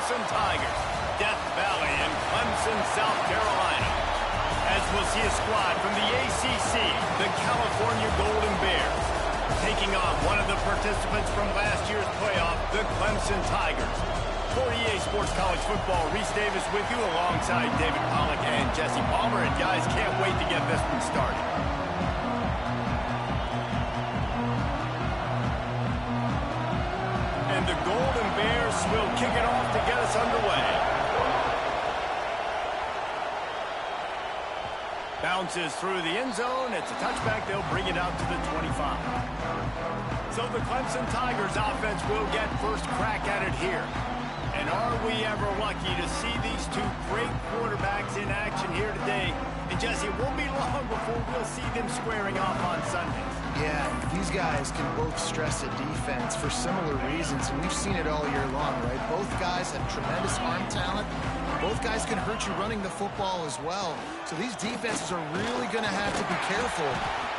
Clemson Tigers, Death Valley in Clemson, South Carolina. As we'll see a squad from the ACC, the California Golden Bears, taking on one of the participants from last year's playoff, the Clemson Tigers. For EA Sports College Football, Reese Davis with you alongside David Pollack and Jesse Palmer. And guys, can't wait to get this one started. And the Golden Bears will kick it off to get us underway. Bounces through the end zone. It's a touchback. They'll bring it out to the 25. So the Clemson Tigers offense will get first crack at it here. And are we ever lucky to see these two great quarterbacks in action here today? And Jesse, it won't be long before we'll see them squaring off on Sundays. Yeah, these guys can both stress a defense for similar reasons, and we've seen it all year long, right? Both guys have tremendous arm talent. Both guys can hurt you running the football as well. So these defenses are really going to have to be careful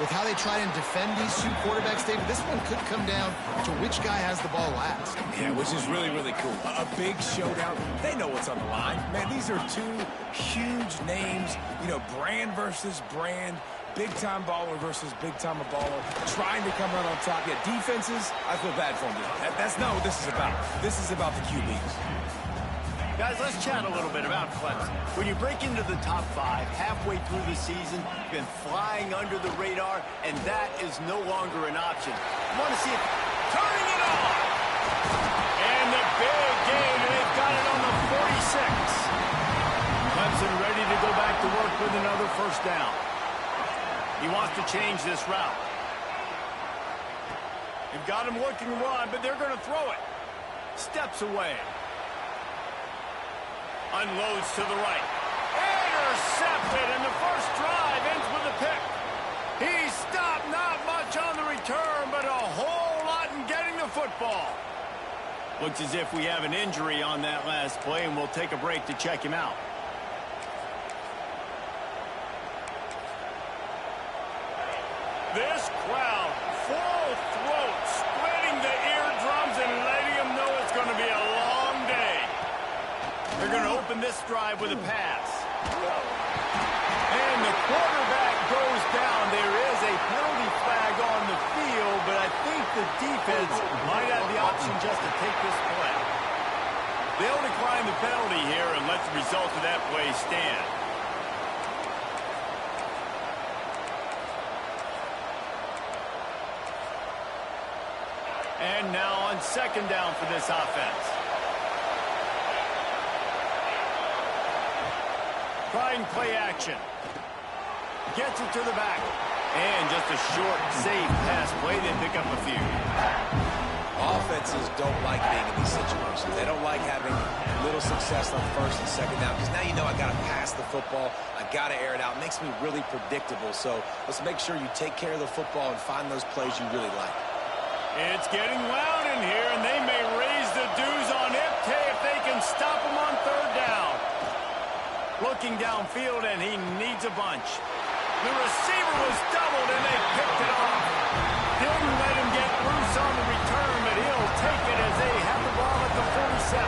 with how they try and defend these two quarterbacks, David. This one could come down to which guy has the ball last. Yeah, which is really, really cool. A big showdown. They know what's on the line. Man, these are two huge names. You know, brand versus brand. Big-time baller versus big-time baller. Trying to come out on top. Yeah, defenses, I feel bad for them. That's not what this is about. This is about the QBs. Guys, let's chat a little bit about Clemson. When you break into the top 5 halfway through the season, you've been flying under the radar, and that is no longer an option. You want to see it turning it on. And the big game, they've got it on the 46. Clemson ready to go back to work with another first down. He wants to change this route. They've got him looking run, but they're going to throw it. Steps away. Unloads to the right. Intercepted, and the first drive ends with a pick. He stopped, not much on the return, but a whole lot in getting the football. Looks as if we have an injury on that last play, and we'll take a break to check him out. This crowd, full throat, splitting the eardrums and letting them know it's going to be a long day. They're going to open this drive with a pass. And the quarterback goes down. There is a penalty flag on the field, but I think the defense might have the option just to take this play. They'll decline the penalty here and let the result of that play stand. And now on second down for this offense. Trying play action. Gets it to the back. And just a short, safe pass play. They pick up a few. Offenses don't like being in these situations. They don't like having little success on first and second down, because now you know I got to pass the football. I got to air it out. It makes me really predictable. So let's make sure you take care of the football and find those plays you really like. It's getting loud in here, and they may raise the dues on Ipte if they can stop him on third down. Looking downfield, and he needs a bunch. The receiver was doubled, and they picked it off. Didn't let him get loose on the return, but he'll take it as they have the ball at the 47.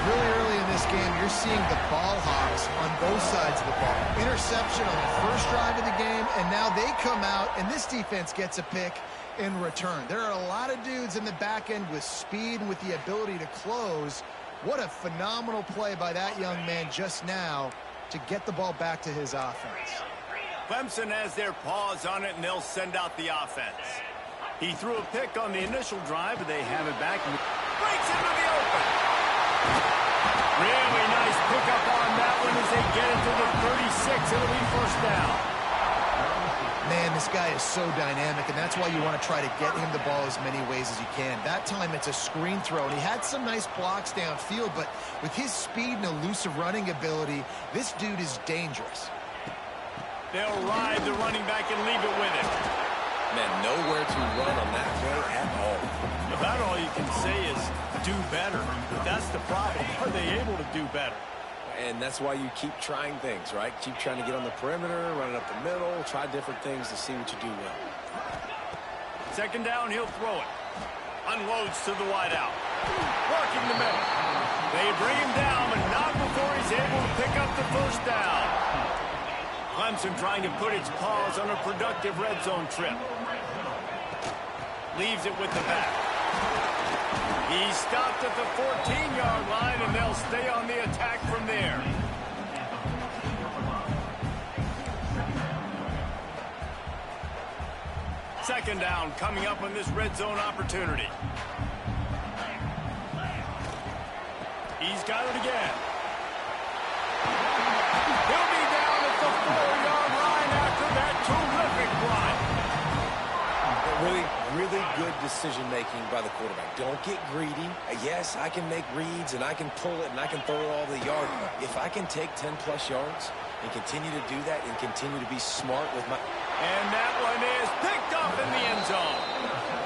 Really early in this game, you're seeing the ball hawks on both sides of the ball. Interception on the first drive of the game, and now they come out, and this defense gets a pick in return. There are a lot of dudes in the back end with speed and with the ability to close. What a phenomenal play by that young man just now to get the ball back to his offense. Clemson has their paws on it, and they'll send out the offense. He threw a pick on the initial drive, but they have it back and breaks into the open. Really nice pickup on that one as they get it to the 36. It'll be first down. Man, this guy is so dynamic, and that's why you want to try to get him the ball as many ways as you can. That time, it's a screen throw, and he had some nice blocks downfield, but with his speed and elusive running ability, this dude is dangerous. They'll ride the running back and leave it with him. Man, nowhere to run on that play at all. About all you can say is do better. But that's the problem. Are they able to do better? And that's why you keep trying things, right? Keep trying to get on the perimeter, run it up the middle, try different things to see what you do well. Second down, he'll throw it. Unloads to the wide out. Working the middle. pick up the first down. Clemson trying to put its paws on a productive red zone trip. Leaves it with the back. He stopped at the 14-yard line, and they'll stay on the attack from there. Second down coming up on this red zone opportunity. He's got it again. He'll be down at the 4-yard line after that terrific run. Really good decision-making by the quarterback. Don't get greedy. Yes, I can make reads, and I can pull it, and I can throw it all the yard. If I can take 10-plus yards and continue to do that and continue to be smart with my... And that one is picked up in the end zone.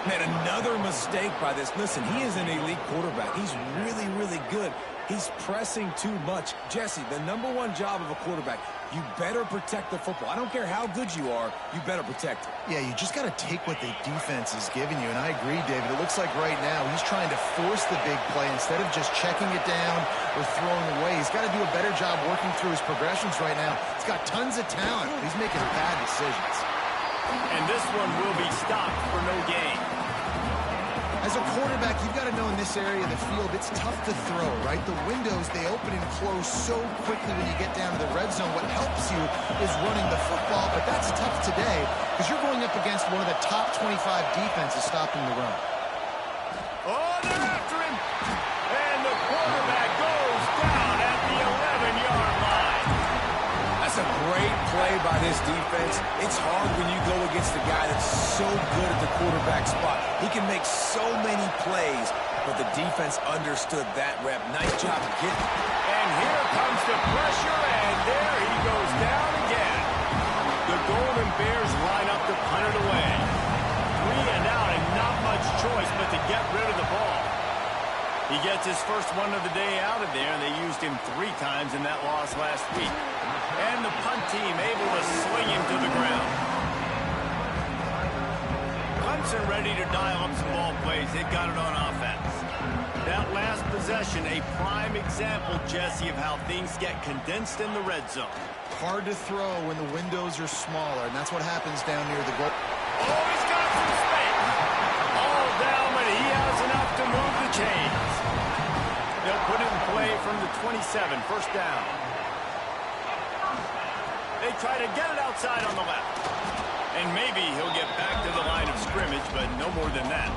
Man, another mistake by this. Listen, he is an elite quarterback. He's really good. He's pressing too much. Jesse, the #1 job of a quarterback, you better protect the football. I don't care how good you are, you better protect it. Yeah, you just got to take what the defense is giving you. And I agree, David. It looks like right now he's trying to force the big play instead of just checking it down or throwing away. He's got to do a better job working through his progressions right now. He's got tons of talent, but he's making bad decisions. And this one will be stopped for no gain. As a quarterback, you've got to know in this area of the field, it's tough to throw, right? The windows, they open and close so quickly when you get down to the red zone. What helps you is running the football, but that's tough today because you're going up against one of the top 25 defenses stopping the run. Oh, they're after him. And the quarterback goes down at the 11-yard line. That's a great play by this defense. It's hard when you go against a guy that's so good at the quarterback spot. He can make so many plays, but the defense understood that rep. Nice job of getting it. And here comes the pressure, and there he goes down again. The Golden Bears line up to punt it away. 3 and out, and not much choice but to get rid of the ball. He gets his first one of the day out of there, and they used him 3 times in that loss last week. And the punt team able to sling him to the ground. Clemson ready to dial up some ball plays. They've got it on offense. That last possession, a prime example, Jesse, of how things get condensed in the red zone. Hard to throw when the windows are smaller, and that's what happens down near the goal. Oh, he's got some space. All down, but he has enough to move the chains. They'll put it in play from the 27, first down. They try to get it outside on the left. And maybe he'll get back to the line of scrimmage, but no more than that.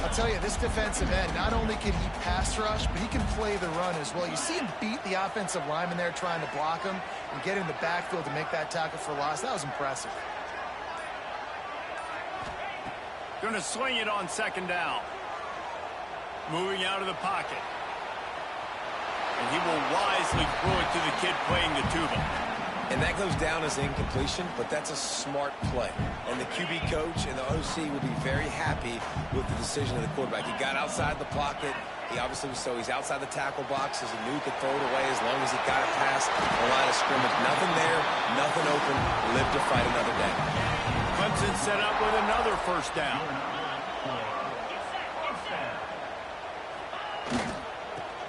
I'll tell you, this defensive end, not only can he pass rush, but he can play the run as well. You see him beat the offensive lineman there trying to block him and get in the backfield to make that tackle for loss. That was impressive. Going to swing it on second down. Moving out of the pocket. And he will wisely throw it to the kid playing the tuba. And that goes down as incompletion, but that's a smart play. And the QB coach and the OC will be very happy with the decision of the quarterback. He got outside the pocket. He obviously was so he's outside the tackle box as he knew he could throw it away as long as he got it past the line of scrimmage. Nothing there, nothing open. Live to fight another day. Clemson set up with another first down.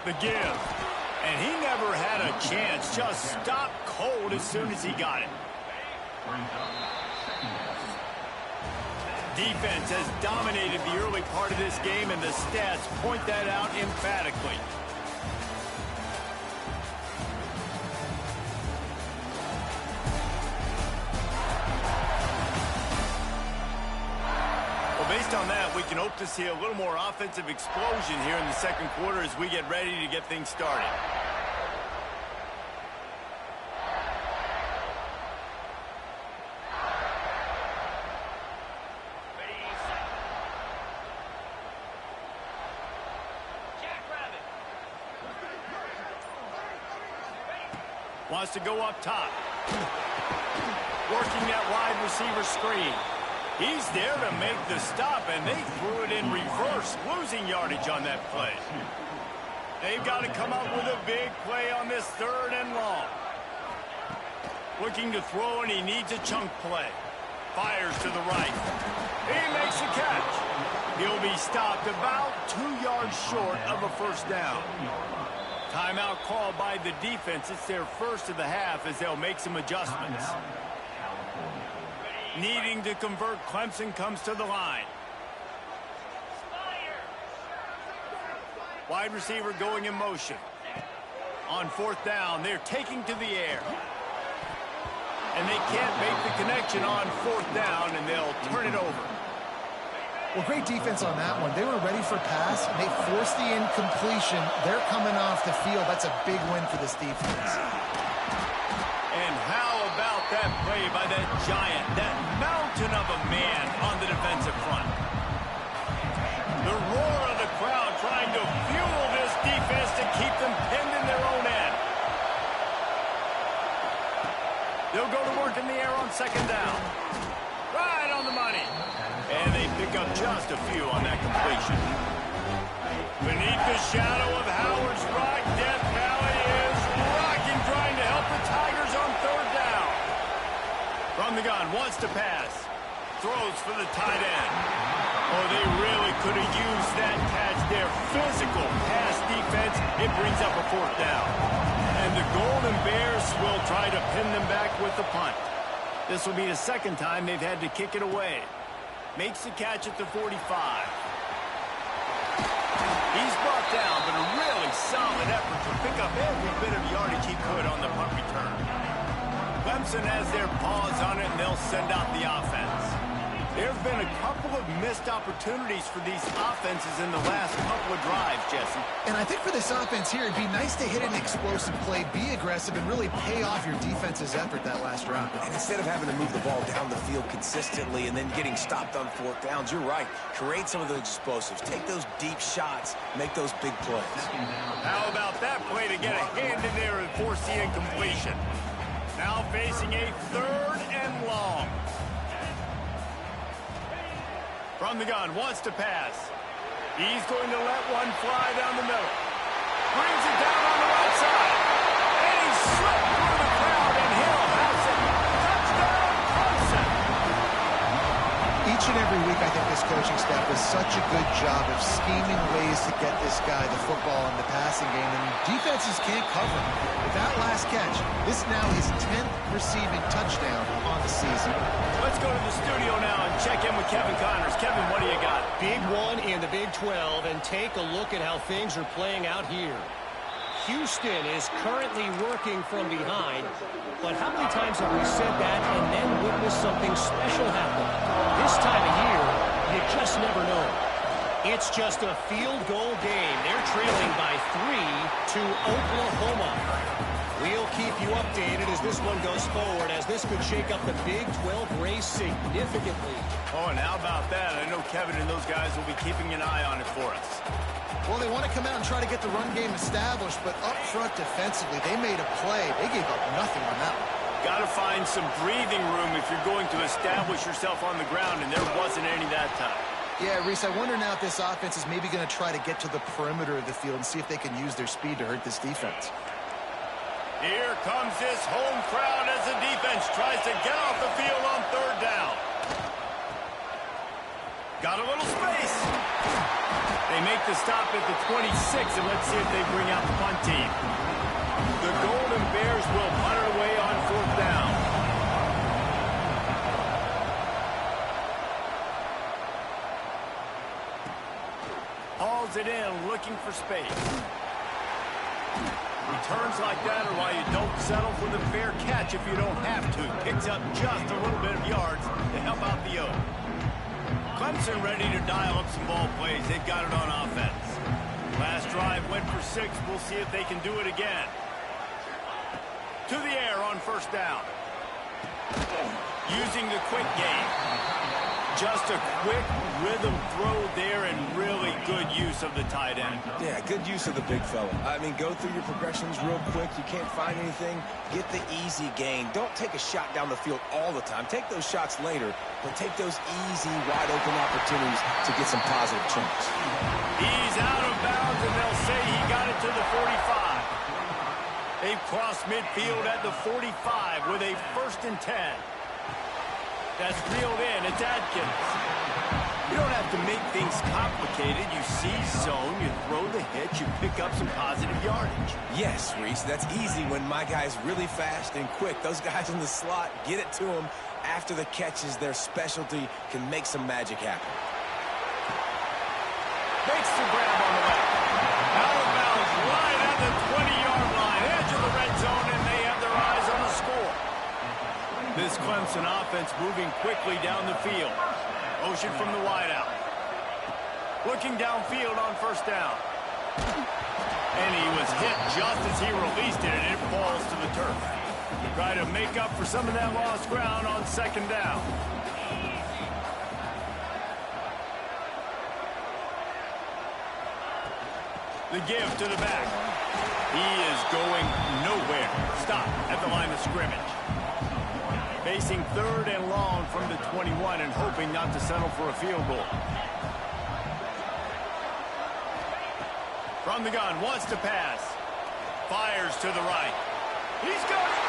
The give. And he never had a chance. Just stopped cold as soon as he got it. Defense has dominated the early part of this game, and the stats point that out emphatically. Based on that, we can hope to see a little more offensive explosion here in the second quarter as we get ready to get things started. Wants to go up top. Working that wide receiver screen. He's there to make the stop, and they threw it in reverse, losing yardage on that play. They've got to come up with a big play on this 3rd and long. Looking to throw, and he needs a chunk play. Fires to the right. He makes the catch. He'll be stopped about 2 yards short of a first down. Timeout called by the defense. It's their first of the half as they'll make some adjustments. Needing to convert, Clemson comes to the line. Wide receiver going in motion. On fourth down, they're taking to the air. And they can't make the connection on fourth down, and they'll turn it over. Well, great defense on that one. They were ready for pass, and they forced the incompletion. They're coming off the field. That's a big win for this defense. And how about that play by that giant, that mountain of a man on the defensive front? The roar of the crowd trying to fuel this defense to keep them pinned in their own end. They'll go to work in the air on second down. Right on the money. And they pick up just a few on that completion. Beneath the shadow of Howard's Rock, Death Valley is rocking, trying to help the Tigers on third down. From the gun, wants to pass. Throws for the tight end. Oh, they really could have used that catch. Their physical pass defense, it brings up a fourth down. And the Golden Bears will try to pin them back with the punt. This will be the second time they've had to kick it away. Makes the catch at the 45. He's brought down, but a really solid effort to pick up every bit of yardage he could on the punt return. Clemson has their paws on it, and they'll send out the offense. There have been a couple of missed opportunities for these offenses in the last couple of drives, Jesse. And I think for this offense here, it'd be nice to hit an explosive play, be aggressive, and really pay off your defense's effort that last round. And instead of having to move the ball down the field consistently and then getting stopped on fourth downs, you're right. Create some of those explosives. Take those deep shots. Make those big plays. How about that play to get a hand in there and force the incompletion? Now facing a third and long. From the gun, wants to pass. He's going to let one fly down the middle. Brings it down on the right side. And he slipped through the crowd, and Hill has it. Touchdown, Clemson. Each and every week, I think this coaching staff does such a good job of scheming ways to get this guy the football in the passing game, and defenses can't cover him. With that last catch, this now his 10th receiving touchdown on the season. Let's go to the studio now and check in with Kevin Connors. Kevin, what do you got? Big one in the Big 12, and take a look at how things are playing out here. Houston is currently working from behind, but how many times have we said that and then witnessed something special happen? This time of year, you just never know. It's just a field goal game. They're trailing by 3 to Oklahoma. We'll keep you updated as this one goes forward, as this could shake up the Big 12 race significantly. Oh, and how about that? I know Kevin and those guys will be keeping an eye on it for us. Well, they want to come out and try to get the run game established, but up front defensively, they made a play. They gave up nothing on that one. Got to find some breathing room if you're going to establish yourself on the ground, and there wasn't any that time. Yeah, Reese, I wonder now if this offense is maybe going to try to get to the perimeter of the field and see if they can use their speed to hurt this defense. Here comes this home crowd as the defense tries to get off the field on third down. Got a little space. They make the stop at the 26, and let's see if they bring out the punt team. The Golden Bears will punt it away on fourth down. Hauls it in, looking for space. Returns like that are why you don't settle for the fair catch if you don't have to. Picks up just a little bit of yards to help out the O. Clemson ready to dial up some ball plays. They've got it on offense. Last drive went for 6. We'll see if they can do it again. To the air on first down. Using the quick game. Just a quick rhythm throw there and really good use of the tight end. Yeah, good use of the big fella. I mean, go through your progressions real quick. You can't find anything. Get the easy gain. Don't take a shot down the field all the time. Take those shots later, but take those easy, wide-open opportunities to get some positive chunks. He's out of bounds, and they'll say he got it to the 45. They've crossed midfield at the 45 with a 1st and 10. That's reeled in. It's Adkins. You don't have to make things complicated. You see zone, you throw the hitch, you pick up some positive yardage. Yes, Reese, that's easy when my guy's really fast and quick. Those guys in the slot, get it to them after the catches. Their specialty can make some magic happen. Makes the grab on the left. Out of bounds, right at the 20-yard line, edge of the red zone, and they have their eyes on the score. This Clemson offense moving quickly down the field. Motion from the wideout. Looking downfield on first down. And he was hit just as he released it, and it falls to the turf. Try to make up for some of that lost ground on second down. The give to the back. He is going nowhere. Stop at the line of scrimmage. Facing third and long from the 21 and hoping not to settle for a field goal. From the gun, wants to pass. Fires to the right. He's got it.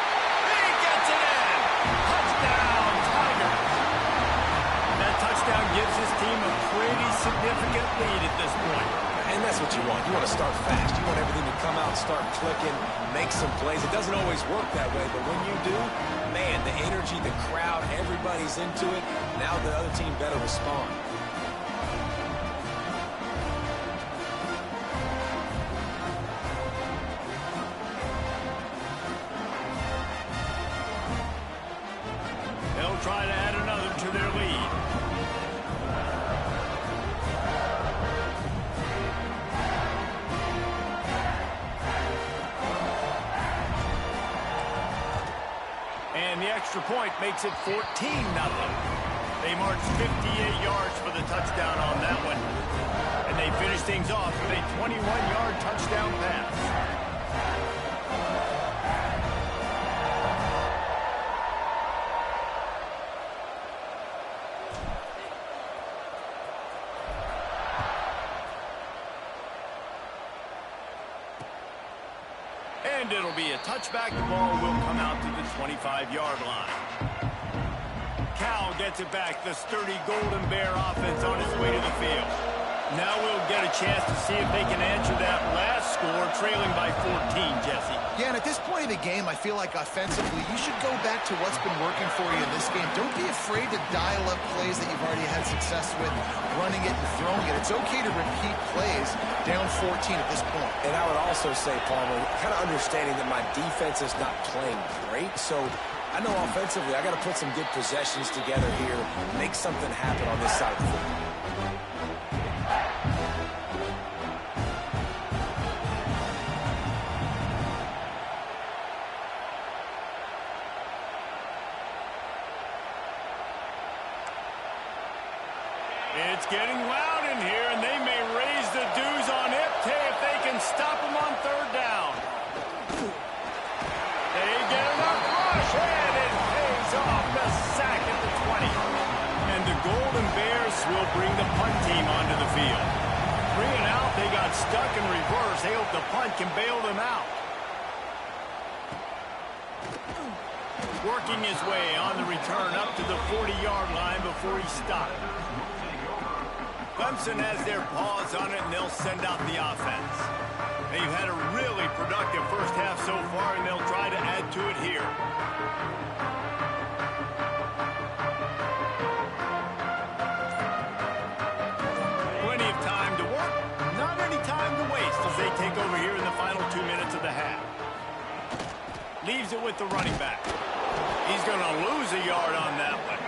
He gets it in. Touchdown, Tigers. That touchdown gives his team a pretty significant lead at this point. And that's what you want. You want to start fast. You want everything to come out, start clicking, make some plays. It doesn't always work that way, but when you do, man, the energy, the crowd, everybody's into it. Now the other team better respond. They'll try to add another to their lead. And the extra point makes it 14-0. They marched 58 yards for the touchdown on that one. And they finish things off with a 21-yard touchdown pass. And it'll be a touchback. The ball will come out to the 25-yard line. Cal gets it back. The sturdy Golden Bear offense on its way to the field. Now we'll get a chance to see if they can answer that last score, trailing by 14, Jesse. Yeah, and at this point in the game, I feel like offensively, you should go back to what's been working for you in this game. Don't be afraid to dial up plays that you've already had success with, running it and throwing it. It's okay to repeat plays down 14 at this point. And I would also say, Palmer, kind of understanding that my defense is not playing great, so I know offensively I got to put some good possessions together here, make something happen on this side of the football. It's getting loud in here, and they may raise the dues on Ipte if they can stop him on third down. They get enough rush, and it pays off the sack at the 20. And the Golden Bears will bring the punt team onto the field. 3 and out, they got stuck in reverse. They hope the punt can bail them out. Working his way on the return up to the 40-yard line before he stopped. Clemson has their paws on it, and they'll send out the offense. They've had a really productive first half so far, and they'll try to add to it here. Plenty of time to work, not any time to waste as they take over here in the final 2 minutes of the half. Leaves it with the running back. He's going to lose a yard on that one.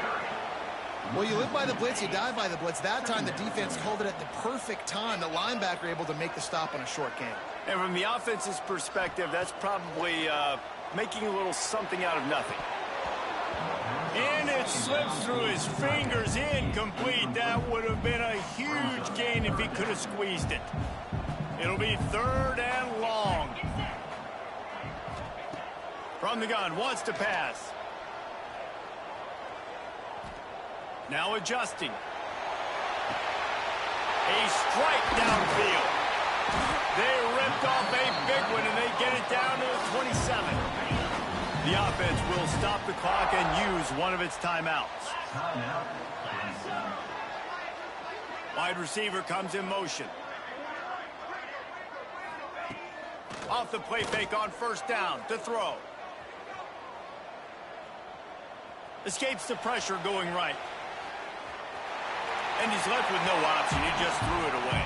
Well, you live by the blitz, you die by the blitz. That time the defense called it at the perfect time. The linebacker able to make the stop on a short gain. And from the offense's perspective, that's probably making a little something out of nothing. And it slips through his fingers, incomplete. That would have been a huge gain if he could have squeezed it. It'll be third and long. From the gun, wants to pass. Now adjusting. A strike downfield. They ripped off a big one, and they get it down to the 27. The offense will stop the clock and use one of its timeouts. Wide receiver comes in motion. Off the play fake on first down to throw. Escapes the pressure going right. And he's left with no option. He just threw it away.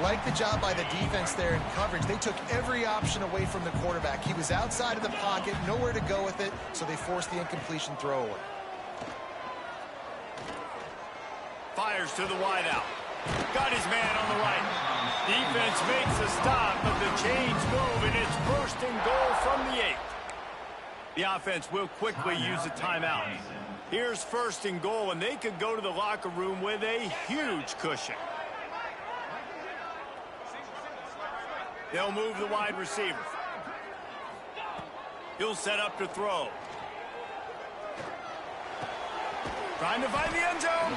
Like the job by the defense there in coverage. They took every option away from the quarterback. He was outside of the pocket, nowhere to go with it, so they forced the incompletion throw away. Fires to the wideout. Got his man on the right. Defense makes a stop, but the chains move, and it's first and goal from the 8. The offense will quickly use a timeout. Here's first and goal, and they could go to the locker room with a huge cushion. They'll move the wide receiver. He'll set up to throw. Trying to find the end zone.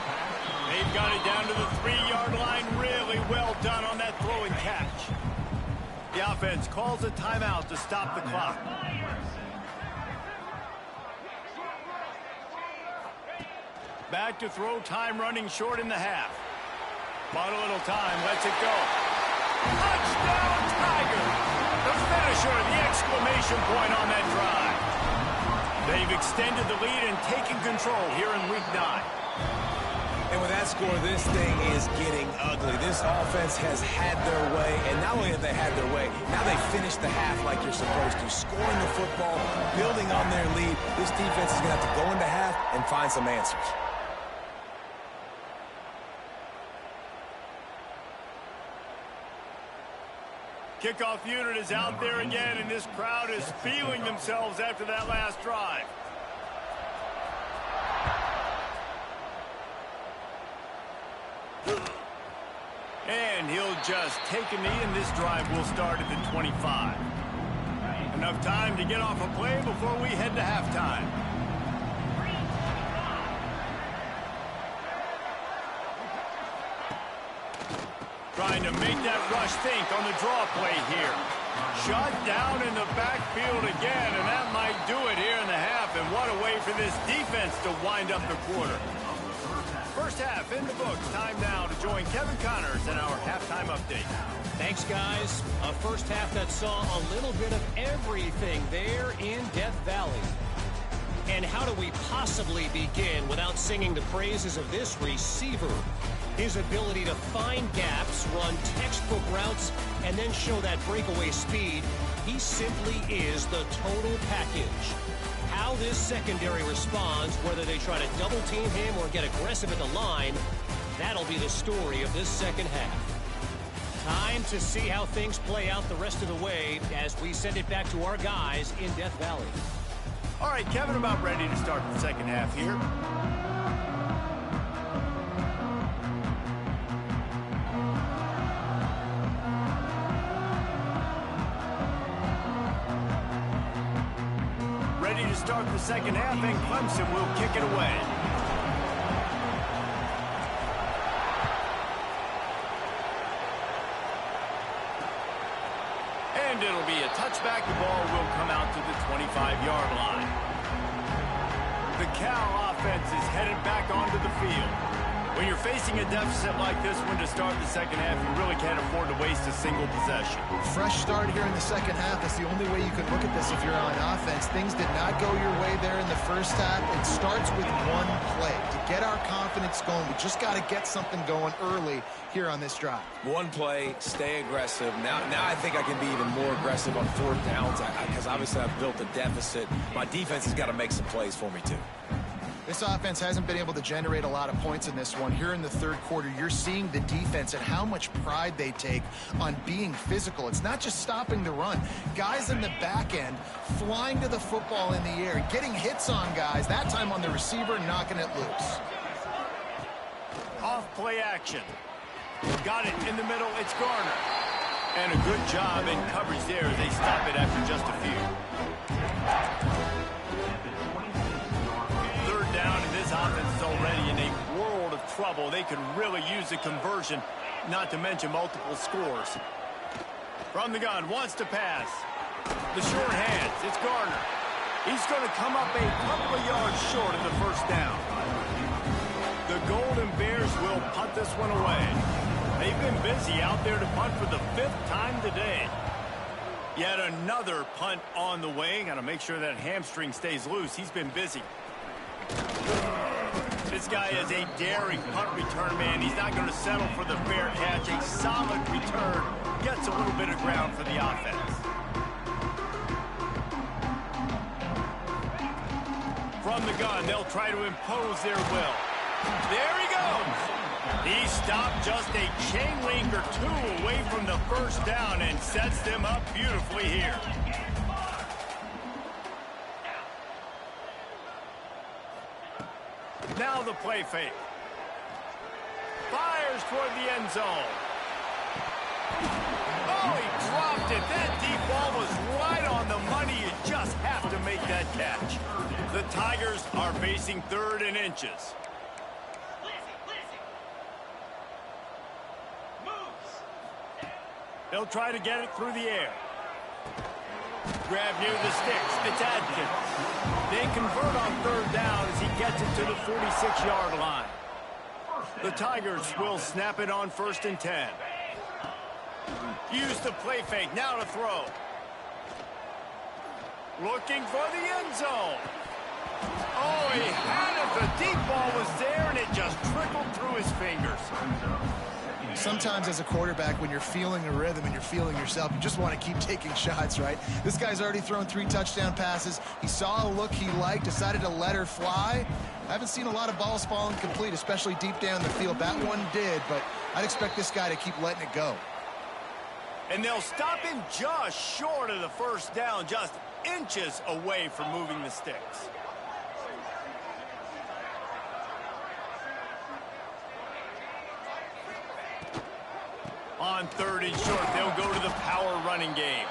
They've got it down to the 3-yard line. Really well done on that throw and catch. The offense calls a timeout to stop the clock. Back to throw, time running short in the half. Bought a little time, lets it go. Touchdown, Tiger! The finisher, the exclamation point on that drive. They've extended the lead and taken control here in Week 9. And with that score, this thing is getting ugly. This offense has had their way, and not only have they had their way, now they finished the half like you're supposed to, scoring the football, building on their lead. This defense is going to have to go into half and find some answers. Kickoff unit is out there again, and this crowd is feeling themselves after that last drive. And he'll just take a knee, and this drive will start at the 25. Enough time to get off a play before we head to halftime. Trying to make that rush think on the draw play here. Shut down in the backfield again, and that might do it here in the half. And what a way for this defense to wind up the quarter. First half in the books. Time now to join Kevin Connors in our halftime update. Thanks, guys. A first half that saw a little bit of everything there in Death Valley. And how do we possibly begin without singing the praises of this receiver? His ability to find gaps, run textbook routes, and then show that breakaway speed. He simply is the total package. How this secondary responds, whether they try to double team him or get aggressive at the line, that'll be the story of this second half. Time to see how things play out the rest of the way as we send it back to our guys in Death Valley. All right, Kevin, about ready to start the second half here. Ready to start the second half, and Clemson will kick it away. And it'll be a touchback. The ball will come out to the 25-yard line. The Cal offense is headed back onto the field. When you're facing a deficit like this one to start the second half, you really can't afford to waste a single possession. Fresh start here in the second half. That's the only way you can look at this if you're on offense. Things did not go your way there in the first half. It starts with one play. To get our confidence going, we just got to get something going early here on this drive. One play, stay aggressive. Now I think I can be even more aggressive on fourth downs because obviously I've built a deficit. My defense has got to make some plays for me too. This offense hasn't been able to generate a lot of points in this one. Here in the third quarter, you're seeing the defense and how much pride they take on being physical. It's not just stopping the run. Guys in the back end flying to the football in the air, getting hits on guys, that time on the receiver, knocking it loose. Off play action. Got it in the middle. It's Garner. And a good job in coverage there as they stop it after just a few. Down, and this offense is already in a world of trouble. They could really use a conversion, not to mention multiple scores. From the gun, wants to pass. The short hands, it's Garner. He's going to come up a couple of yards short of the first down. The Golden Bears will punt this one away. They've been busy out there to punt for the 5th time today. Yet another punt on the way. Got to make sure that hamstring stays loose. He's been busy. This guy is a daring punt return man. He's not going to settle for the fair catch. A solid return gets a little bit of ground for the offense. From the gun, they'll try to impose their will. There he goes. He stopped just a chain link or two away from the first down and sets them up beautifully here. Now the play fake. Fires toward the end zone. Oh, he dropped it. That deep ball was right on the money. You just have to make that catch. The Tigers are facing 3rd and inches. They'll try to get it through the air. Grab near the sticks. It's Adkins. They convert on 3rd down as he gets it to the 46-yard line. The Tigers will snap it on 1st and 10. Use the play fake. Now to throw. Looking for the end zone. Oh, he had it. The deep ball was there, and it just trickled through his fingers. Sometimes as a quarterback, when you're feeling a rhythm and you're feeling yourself, you just want to keep taking shots, right? This guy's already thrown 3 touchdown passes. He saw a look he liked, decided to let her fly. I haven't seen a lot of balls fall incomplete, especially deep down the field. That one did, but I'd expect this guy to keep letting it go. And they'll stop him just short of the first down, just inches away from moving the sticks. On 3rd and short, they'll go to the power running game.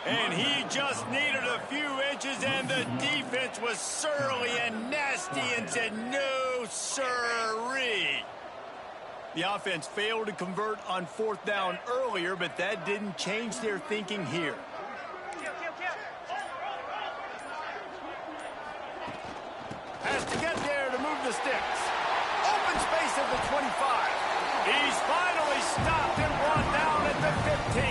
And he just needed a few inches, and the defense was surly and nasty and said, no, sirree. The offense failed to convert on 4th down earlier, but that didn't change their thinking here. Has to get there to move the sticks. Open space at the 25. He's finally stopped and brought down at the 15.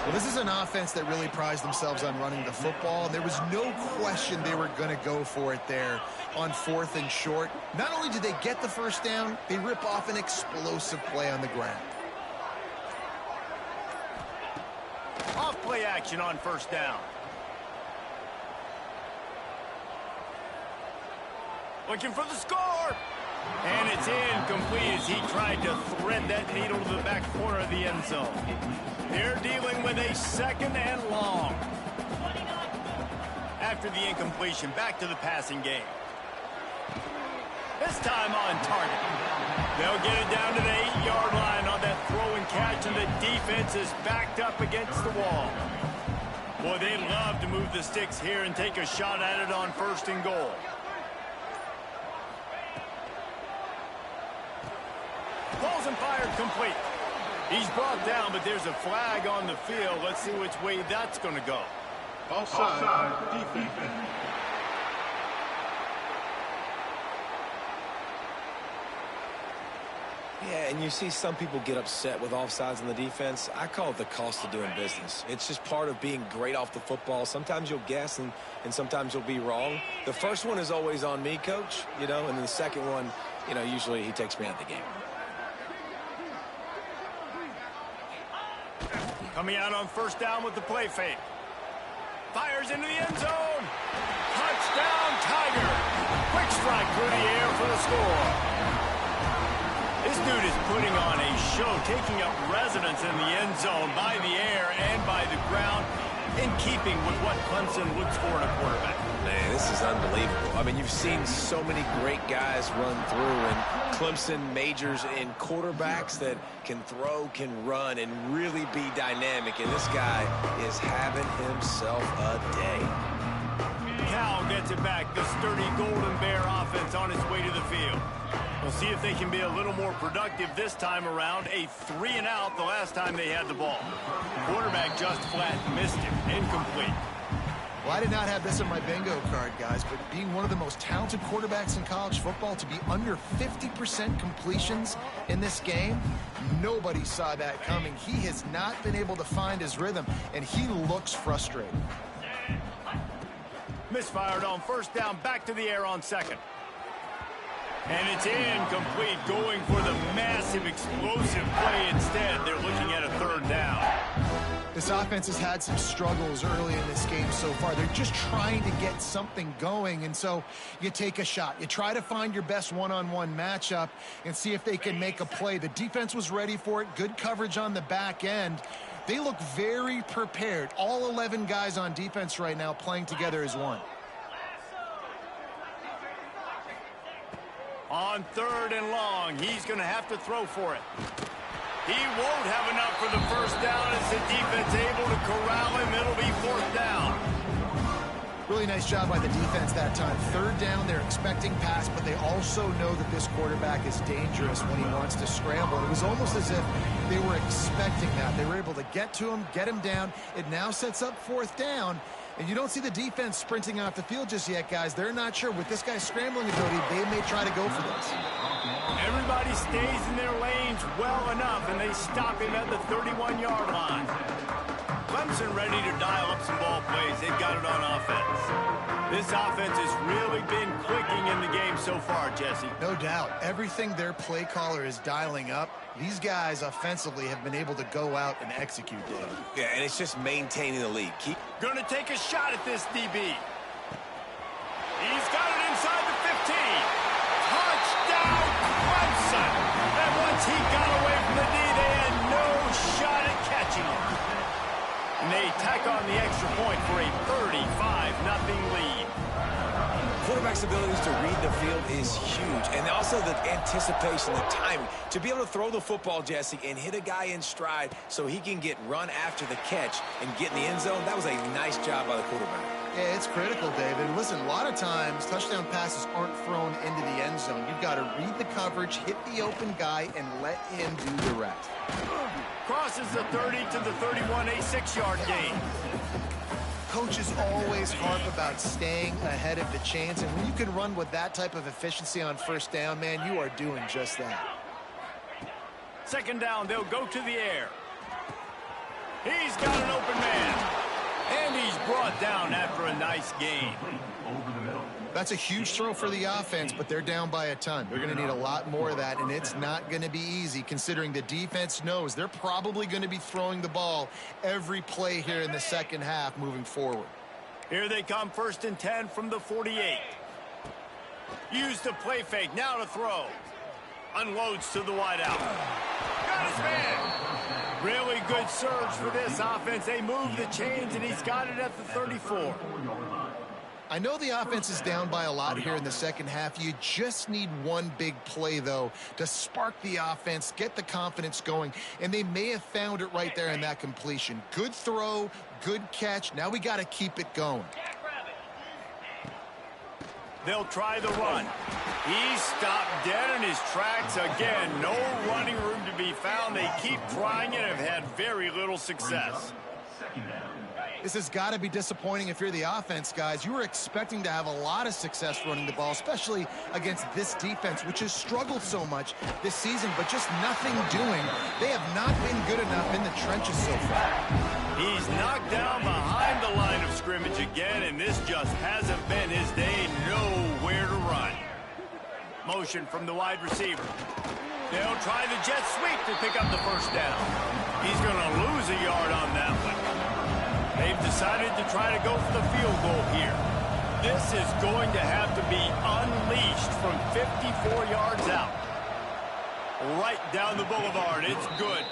Well, this is an offense that really prides themselves on running the football, and there was no question they were going to go for it there on 4th and short. Not only did they get the first down, they rip off an explosive play on the ground. Off play action on 1st down. Looking for the score. And it's incomplete as he tried to thread that needle to the back corner of the end zone. They're dealing with a 2nd and long. After the incompletion, back to the passing game. This time on target. They'll get it down to the 8-yard line on that throw and catch, and the defense is backed up against the wall. Boy, they love to move the sticks here and take a shot at it on 1st and goal. Balls and fired complete. He's brought down, but there's a flag on the field. Let's see which way that's going to go. Offside, defense. Yeah, and you see some people get upset with offsides on the defense. I call it the cost of doing business. It's just part of being great off the football. Sometimes you'll guess and sometimes you'll be wrong. The first one is always on me, Coach, and then the second one, usually he takes me out of the game. Coming out on 1st down with the play fake. Fires into the end zone. Touchdown, Tiger. Quick strike through the air for the score. This dude is putting on a show, taking up residence in the end zone by the air and by the ground, in keeping with what Clemson looks for in a quarterback. Man, this is unbelievable. I mean, you've seen so many great guys run through, and Clemson majors in quarterbacks that can throw, can run, and really be dynamic, and this guy is having himself a day. Cal gets it back. The sturdy Golden Bear offense on its way to the field. We'll see if they can be a little more productive this time around. A 3-and-out the last time they had the ball. Quarterback just flat missed him. Incomplete. Well, I did not have this on my bingo card, guys, but being one of the most talented quarterbacks in college football, to be under 50% completions in this game, nobody saw that coming. He has not been able to find his rhythm, and he looks frustrated. Misfired on first down, back to the air on second. And it's incomplete, going for the massive explosive play instead. They're looking at a third down. This offense has had some struggles early in this game so far. They're just trying to get something going, and so you take a shot. You try to find your best one-on-one matchup and see if they can make a play. The defense was ready for it. Good coverage on the back end. They look very prepared. All 11 guys on defense right now playing together as one. On third and long, he's going to have to throw for it. He won't have enough for the first down as the defense able to corral him. It'll be fourth down. Really nice job by the defense that time. Third down, they're expecting pass, but they also know that this quarterback is dangerous when he wants to scramble. It was almost as if they were expecting that. They were able to get to him, get him down. It now sets up fourth down. And you don't see the defense sprinting off the field just yet, guys. They're not sure. With this guy's scrambling ability, they may try to go for this. Everybody stays in their lanes well enough, and they stop him at the 31-yard line. Clemson ready to dial up some ball plays. They've got it on offense. This offense has really been clicking in the game so far, Jesse. No doubt. Everything their play caller is dialing up, these guys offensively have been able to go out and execute, Dave. Yeah, and it's just maintaining the lead. Going to take a shot at this DB. He's got it inside the 15. Touchdown, Clemson. And once he got away from the D, they had no shot at catching him. And they tack on the extra point for a 35-0 lead. Quarterback's abilities to read the field is huge, and also the anticipation, the timing. To be able to throw the football, Jesse, and hit a guy in stride so he can get run after the catch and get in the end zone, that was a nice job by the quarterback. Yeah, it's critical, David. Listen, a lot of times touchdown passes aren't thrown into the end zone. You've got to read the coverage, hit the open guy, and let him do the rest. Crosses the 30 to the 31, a 6-yard gain. Coaches always harp about staying ahead of the chance, and when you can run with that type of efficiency on first down, man, you are doing just that. Second down, they'll go to the air. He's got an open man. And he's brought down after a nice gain. That's a huge throw for the offense, but they're down by a ton. They're going to need a lot more of that, and it's not going to be easy considering the defense knows they're probably going to be throwing the ball every play here in the second half moving forward. Here they come, 1st and 10 from the 48. Use the play fake, now to throw. Unloads to the wideout. Got his man. Really good surge for this offense. They move the chains, and he's got it at the 34. I know the offense is down by a lot here in the second half. You just need one big play, though, to spark the offense, get the confidence going, and they may have found it right there in that completion. Good throw, good catch. Now we got to keep it going. They'll try the run. He's stopped dead in his tracks again. No running room to be found. They keep trying and have had very little success. This has got to be disappointing if you're the offense, guys. You were expecting to have a lot of success running the ball, especially against this defense, which has struggled so much this season, but just nothing doing. They have not been good enough in the trenches so far. He's knocked down behind the line of scrimmage again, and this just hasn't been his day. Nowhere to run. Motion from the wide receiver. They'll try the jet sweep to pick up the first down. He's going to lose a yard on that one. They've decided to try to go for the field goal here. This is going to have to be unleashed from 54 yards out. Right down the boulevard. It's good.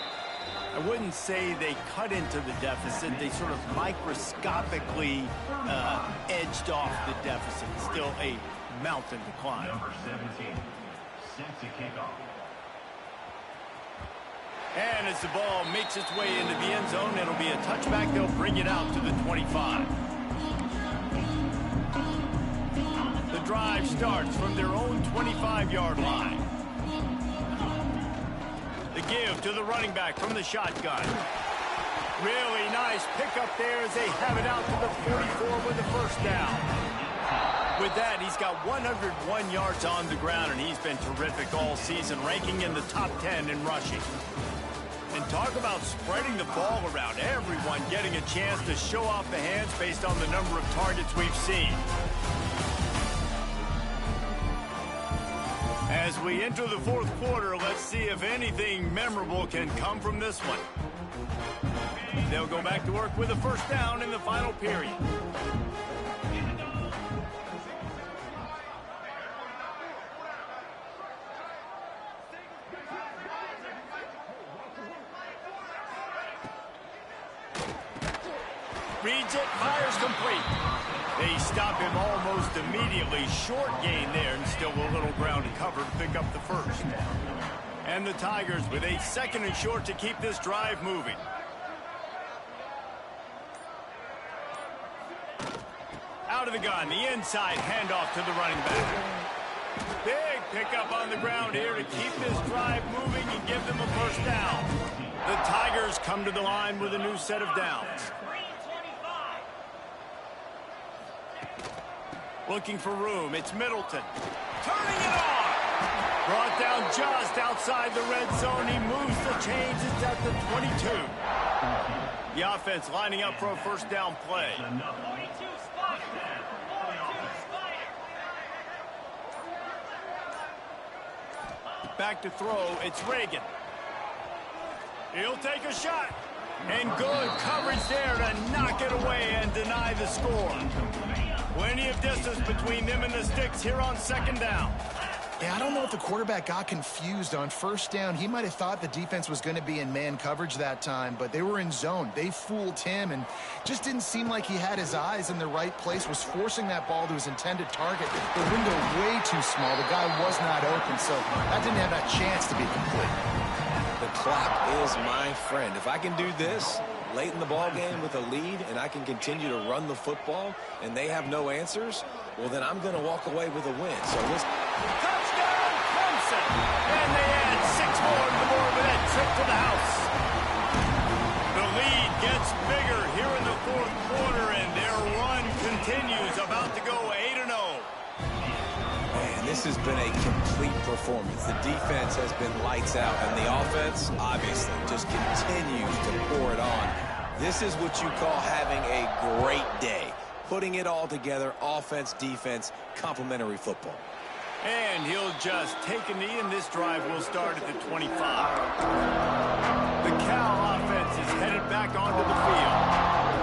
I wouldn't say they cut into the deficit. They sort of microscopically edged off the deficit. Still a mountain to climb. Number 17, set to kick off. And as the ball makes its way into the end zone, it'll be a touchback. They'll bring it out to the 25. The drive starts from their own 25-yard line. The give to the running back from the shotgun. Really nice nice pickup there as they have it out to the 44 with the first down. With that, he's got 101 yards on the ground, and he's been terrific all season, ranking in the top 10 in rushing. And talk about spreading the ball around. Everyone getting a chance to show off the hands based on the number of targets we've seen. As we enter the fourth quarter, let's see if anything memorable can come from this one. They'll go back to work with a first down in the final period. Reads it, fires complete. They stop him almost immediately. Short gain there, and still a little ground to cover to pick up the first. And the Tigers with a 2nd and short to keep this drive moving. Out of the gun, the inside handoff to the running back. Big pickup on the ground here to keep this drive moving and give them a first down. The Tigers come to the line with a new set of downs. Looking for room, it's Middleton. Turning it on! Brought down just outside the red zone. He moves the chains. It's at the 22. The offense lining up for a first down play. Back to throw, it's Reagan. He'll take a shot. And good coverage there to knock it away and deny the score. Plenty of distance between them and the sticks here on 2nd down. Yeah, I don't know if the quarterback got confused on first down. He might have thought the defense was going to be in man coverage that time, but they were in zone. They fooled him and just didn't seem like he had his eyes in the right place, was forcing that ball to his intended target. The window way too small. The guy was not open, so that didn't have that chance to be complete. The clock is my friend. If I can do this late in the ball game with a lead and I can continue to run the football and they have no answers, well, then I'm going to walk away with a win. So let's... Touchdown, Clemson! And they add 6 more to the board with that trip to the house. The lead gets bigger here in the fourth quarter, and their run continues, about to go 8-0. Man, this has been a complete performance. The defense has been lights out, and the offense, obviously, just continues to pour it on. This is what you call having a great day. Putting it all together, offense, defense, complementary football. And he'll just take a knee, and this drive will start at the 25. The Cal offense is headed back onto the field.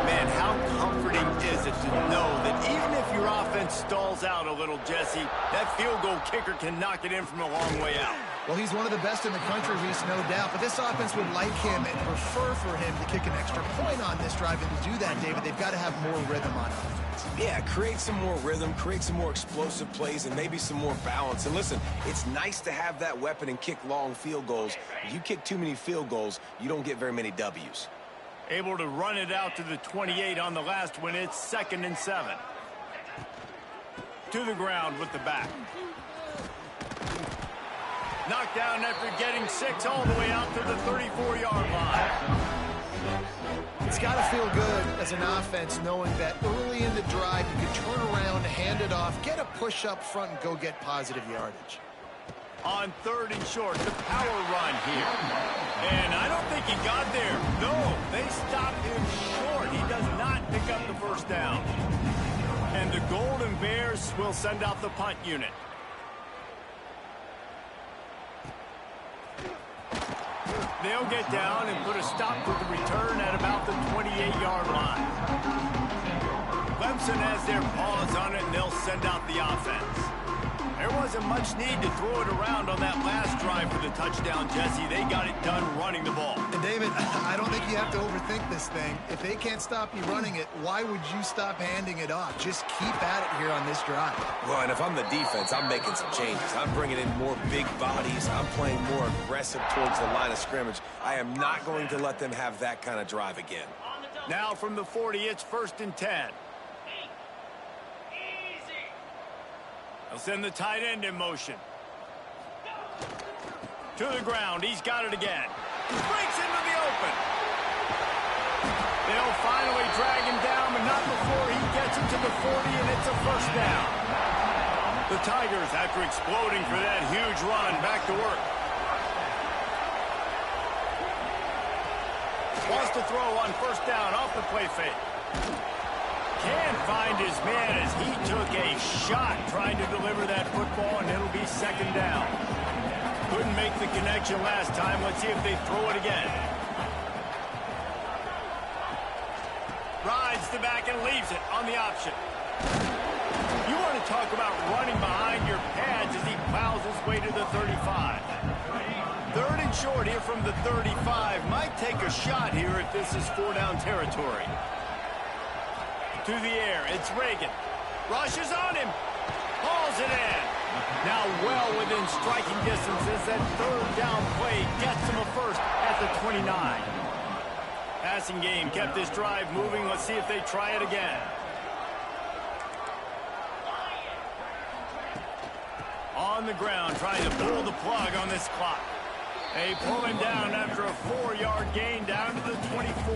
Man, how comforting is it to know that even if your offense stalls out a little, Jesse, that field goal kicker can knock it in from a long way out. Well, he's one of the best in the country, Reese, no doubt. But this offense would like him and prefer for him to kick an extra point on this drive. And to do that, David, they've got to have more rhythm on offense. Yeah, create some more rhythm, create some more explosive plays, and maybe some more balance. And listen, it's nice to have that weapon and kick long field goals. If you kick too many field goals, you don't get very many W's. Able to run it out to the 28 on the last one. It's 2nd and 7. To the ground with the back. Knocked down after getting 6 all the way out to the 34-yard line. It's got to feel good as an offense knowing that early in the drive you can turn around, hand it off, get a push up front, and go get positive yardage. On 3rd and short, the power run here. And I don't think he got there. No, they stopped him short. He does not pick up the first down. And the Golden Bears will send out the punt unit. They'll get down and put a stop to the return at about the 28-yard line. Clemson has their paws on it, and they'll send out the offense. There wasn't much need to throw it around on that last drive for the touchdown, Jesse. They got it done running the ball. And David, I don't think you have to overthink this thing. If they can't stop you running it, why would you stop handing it off? Just keep at it here on this drive. Well, and if I'm the defense, I'm making some changes. I'm bringing in more big bodies. I'm playing more aggressive towards the line of scrimmage. I am not going to let them have that kind of drive again. Now from the 40, it's 1st and 10. They'll send the tight end in motion. To the ground. He's got it again. Breaks into the open. They'll before he gets it to the 40, and it's a first down. The Tigers, after exploding for that huge run, back to work. Wants to throw on first down off the play fake. Can't find his man as he took a shot trying to deliver that football, and it'll be second down. Couldn't make the connection last time. Let's see if they throw it again. Rides the back and leaves it on the option. You want to talk about running behind your pads as he plows his way to the 35. Third and short here from the 35. Might take a shot here if this is 4-down territory. To the air, it's Reagan. Rushes on him. Hauls it in. Now well within striking distance as that third down play gets him a first at the 29. Passing game kept this drive moving. Let's see if they try it again. On the ground, trying to pull the plug on this clock. They pull him down after a 4-yard gain down to the 24.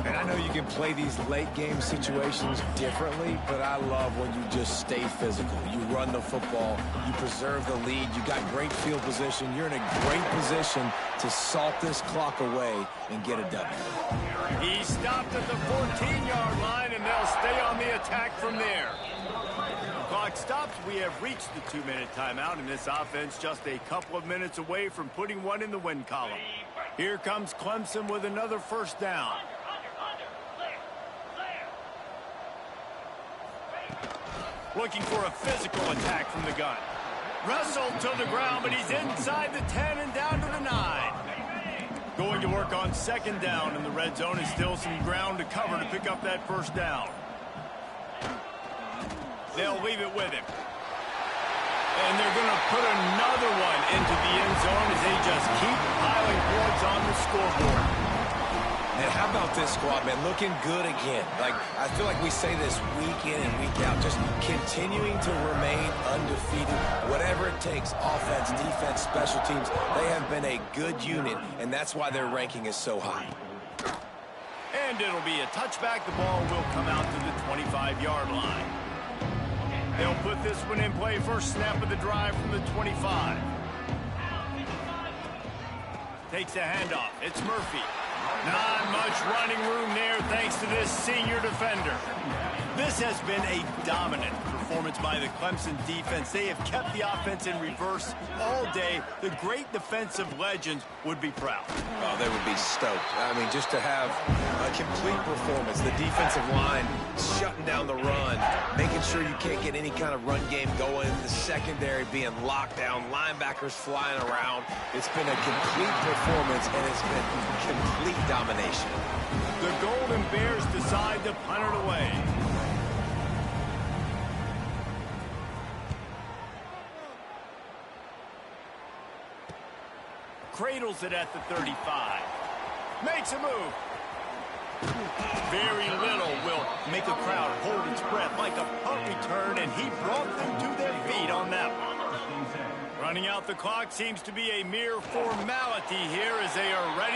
And I know you can play these late game situations differently, but I love when you just stay physical. You run the football, you preserve the lead, you got great field position, you're in a great position to salt this clock away and get a W. He stopped at the 14-yard line, and they'll stay on the attack from there. Clock stops. We have reached the 2-minute timeout, and this offense just a couple of minutes away from putting one in the win column. Here comes Clemson with another first down. Looking for a physical attack from the gun. Wrestled to the ground, but he's inside the 10 and down to the 9. Going to work on second down in the red zone, and still some ground to cover to pick up that first down. They'll leave it with him. And they're going to put another one into the end zone as they just keep piling points on the scoreboard. And how about this squad, man? Looking good again. Like, I feel like we say this week in and week out, just continuing to remain undefeated. Whatever it takes, offense, defense, special teams, they have been a good unit, and that's why their ranking is so high. And it'll be a touchback. The ball will come out to the 25-yard line. They'll put this one in play. First snap of the drive from the 25. Takes a handoff. It's Murphy. Not much running room there thanks to this senior defender. This has been a dominant performance by the Clemson defense. They have kept the offense in reverse all day. The great defensive legends would be proud. Oh, they would be stoked. I mean, just to have a complete performance. The defensive line shutting down the run, making sure you can't get any kind of run game going. The secondary being locked down, linebackers flying around. It's been a complete performance, and it's been complete domination. The Golden Bears decide to punt it away. Cradles it at the 35. Makes a move. Very little will make a crowd hold its breath like a punt return, and he brought them to their feet on that one. Running out the clock seems to be a mere formality here as they are ready.